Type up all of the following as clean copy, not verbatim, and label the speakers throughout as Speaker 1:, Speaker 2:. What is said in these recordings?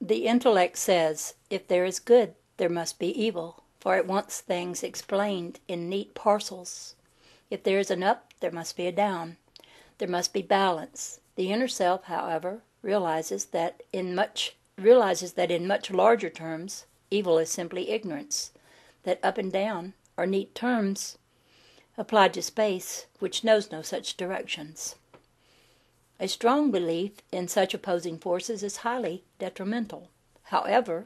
Speaker 1: The intellect says, if there is good, there must be evil, for it wants things explained in neat parcels. If there is an up, there must be a down. There must be balance. The inner self, however, realizes that in much larger terms, evil is simply ignorance, that up and down are neat terms applied to space, which knows no such directions. A strong belief in such opposing forces is highly detrimental, however,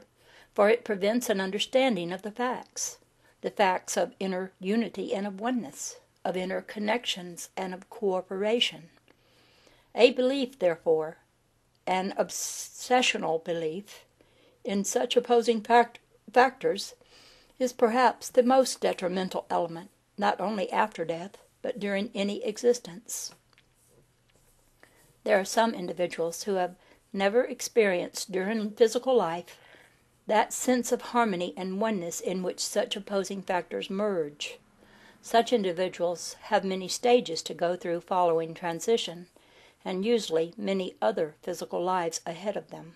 Speaker 1: for it prevents an understanding of the facts of inner unity and of oneness, of inner connections and of cooperation. A belief, therefore, an obsessional belief, in such opposing factors is perhaps the most detrimental element, not only after death, but during any existence. There are some individuals who have never experienced during physical life that sense of harmony and oneness in which such opposing factors merge. Such individuals have many stages to go through following transition, and usually many other physical lives ahead of them.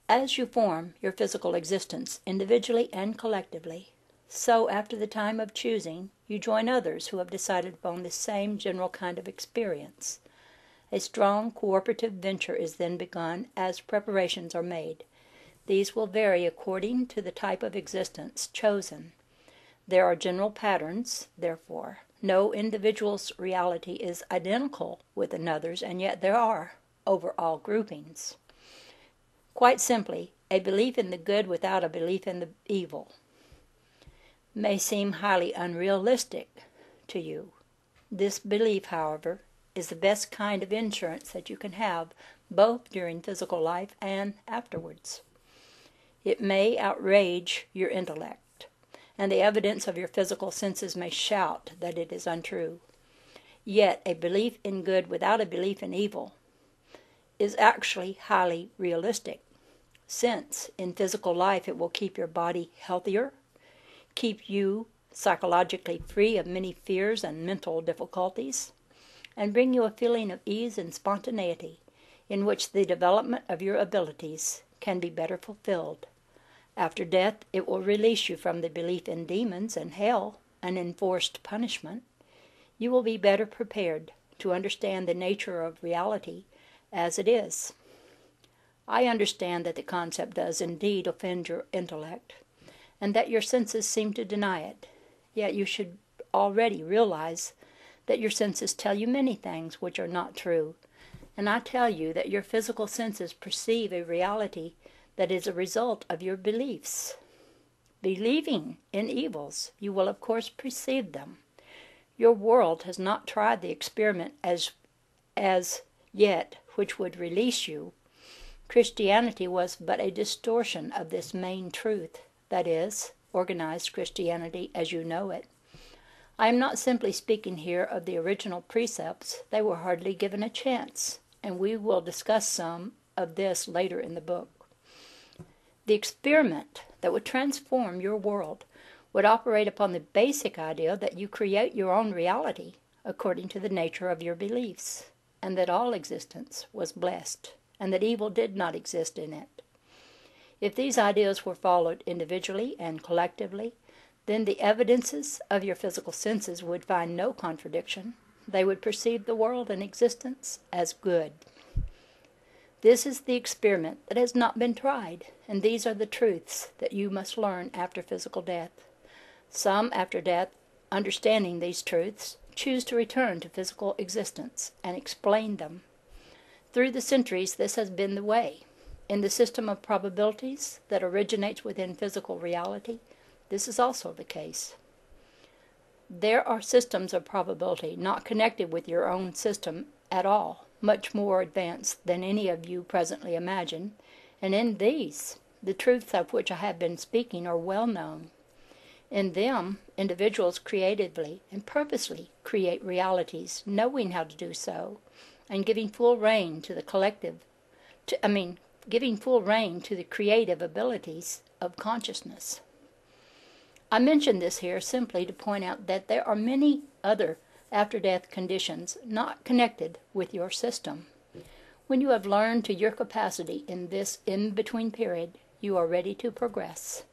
Speaker 1: As you form your physical existence individually and collectively, so after the time of choosing, you join others who have decided upon the same general kind of experience. A strong cooperative venture is then begun as preparations are made. These will vary according to the type of existence chosen. There are general patterns, therefore. No individual's reality is identical with another's, and yet there are overall groupings. Quite simply, a belief in the good without a belief in the evil may seem highly unrealistic to you. This belief, however, is the best kind of insurance that you can have, both during physical life and afterwards. It may outrage your intellect, and the evidence of your physical senses may shout that it is untrue. Yet a belief in good without a belief in evil is actually highly realistic, since in physical life it will keep your body healthier, keep you psychologically free of many fears and mental difficulties, and bring you a feeling of ease and spontaneity in which the development of your abilities can be better fulfilled. After death, it will release you from the belief in demons and hell and enforced punishment. You will be better prepared to understand the nature of reality as it is. I understand that the concept does indeed offend your intellect, and that your senses seem to deny it. Yet you should already realize that your senses tell you many things which are not true, and I tell you that your physical senses perceive a reality that is a result of your beliefs. Believing in evils, you will of course perceive them. Your world has not tried the experiment as yet which would release you. Christianity was but a distortion of this main truth, that is, organized Christianity as you know it. I am not simply speaking here of the original precepts. They were hardly given a chance, and we will discuss some of this later in the book. The experiment that would transform your world would operate upon the basic idea that you create your own reality according to the nature of your beliefs, and that all existence was blessed, and that evil did not exist in it. If these ideas were followed individually and collectively, then the evidences of your physical senses would find no contradiction. They would perceive the world and existence as good. This is the experiment that has not been tried, and these are the truths that you must learn after physical death. Some, after death, understanding these truths, choose to return to physical existence and explain them. Through the centuries, this has been the way. In the system of probabilities that originates within physical reality, this is also the case. There are systems of probability not connected with your own system at all, much more advanced than any of you presently imagine, and in these, the truths of which I have been speaking are well known. In them, individuals creatively and purposely create realities, knowing how to do so, and giving full rein to the creative abilities of consciousness. I mention this here simply to point out that there are many other after-death conditions not connected with your system. When you have learned to your capacity in this in-between period, you are ready to progress.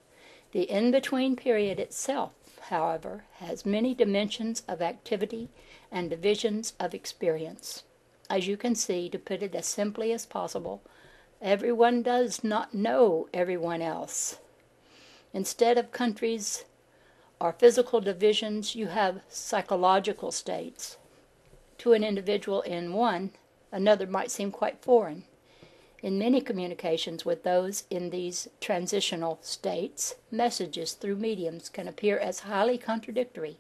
Speaker 1: The in-between period itself, however, has many dimensions of activity and divisions of experience. As you can see, to put it as simply as possible, everyone does not know everyone else. Instead of countries or physical divisions, you have psychological states. To an individual in one, another might seem quite foreign. In many communications with those in these transitional states, messages through mediums can appear as highly contradictory.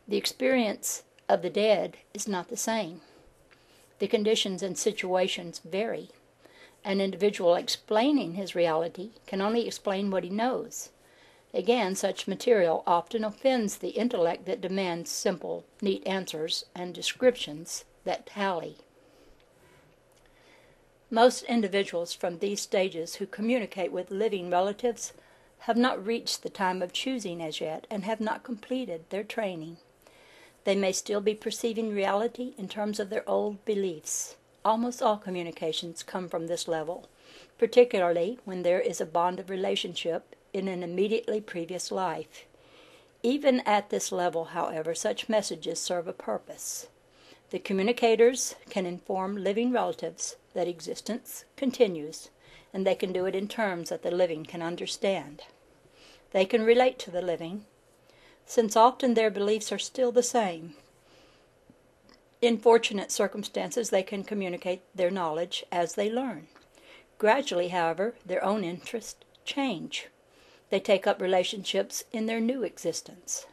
Speaker 1: The experience of the dead is not the same. The conditions and situations vary. An individual explaining his reality can only explain what he knows. Again, such material often offends the intellect that demands simple, neat answers and descriptions that tally. Most individuals from these stages who communicate with living relatives have not reached the time of choosing as yet and have not completed their training. They may still be perceiving reality in terms of their old beliefs. Almost all communications come from this level, particularly when there is a bond of relationship in an immediately previous life. Even at this level, however, such messages serve a purpose. The communicators can inform living relatives that existence continues, and they can do it in terms that the living can understand. They can relate to the living, since often their beliefs are still the same. In fortunate circumstances, they can communicate their knowledge as they learn. Gradually, however, their own interests change. They take up relationships in their new existence.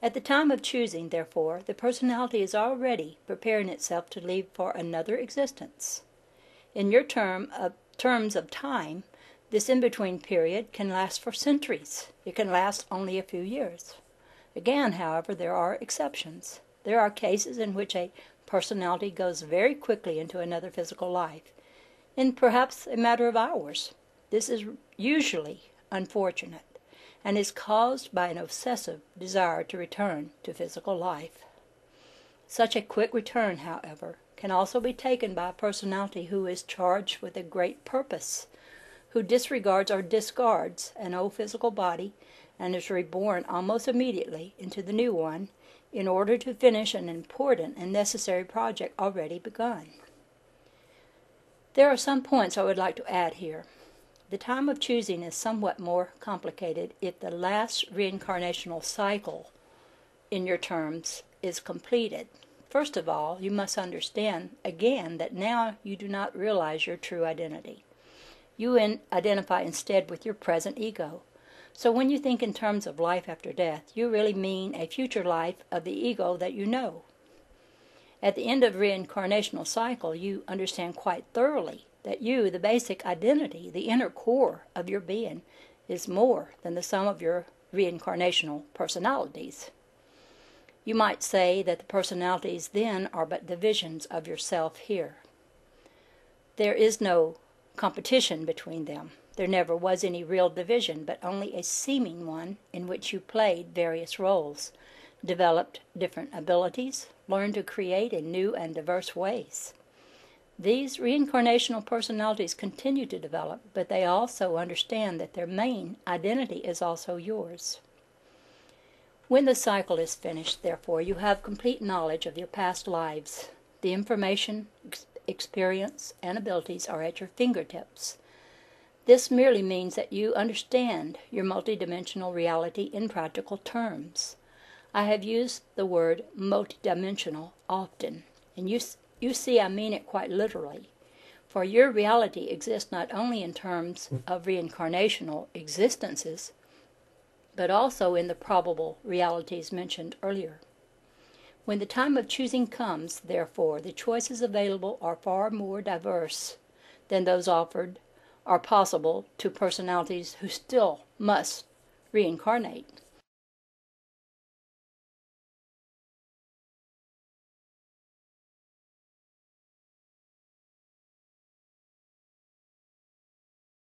Speaker 1: At the time of choosing, therefore, the personality is already preparing itself to leave for another existence. In your terms of time, this in-between period can last for centuries. It can last only a few years. Again, however, there are exceptions. There are cases in which a personality goes very quickly into another physical life, in perhaps a matter of hours. This is usually unfortunate, and is caused by an obsessive desire to return to physical life. Such a quick return, however, can also be taken by a personality who is charged with a great purpose, who disregards or discards an old physical body and is reborn almost immediately into the new one in order to finish an important and necessary project already begun. There are some points I would like to add here. The time of choosing is somewhat more complicated if the last reincarnational cycle, in your terms, is completed. First of all, you must understand again that now you do not realize your true identity. You identify instead with your present ego. So when you think in terms of life after death, you really mean a future life of the ego that you know. At the end of reincarnational cycle, you understand quite thoroughly that you, the basic identity, the inner core of your being, is more than the sum of your reincarnational personalities. You might say that the personalities then are but divisions of yourself here. There is no competition between them. There never was any real division, but only a seeming one in which you played various roles, developed different abilities, learned to create in new and diverse ways. These reincarnational personalities continue to develop, but they also understand that their main identity is also yours. When the cycle is finished, therefore, you have complete knowledge of your past lives. The information, experience, and abilities are at your fingertips. This merely means that you understand your multidimensional reality in practical terms. I have used the word multidimensional often, and you see I mean it quite literally. For your reality exists not only in terms of reincarnational existences, but also in the probable realities mentioned earlier. When the time of choosing comes, therefore, the choices available are far more diverse than those offered are possible to personalities who still must reincarnate.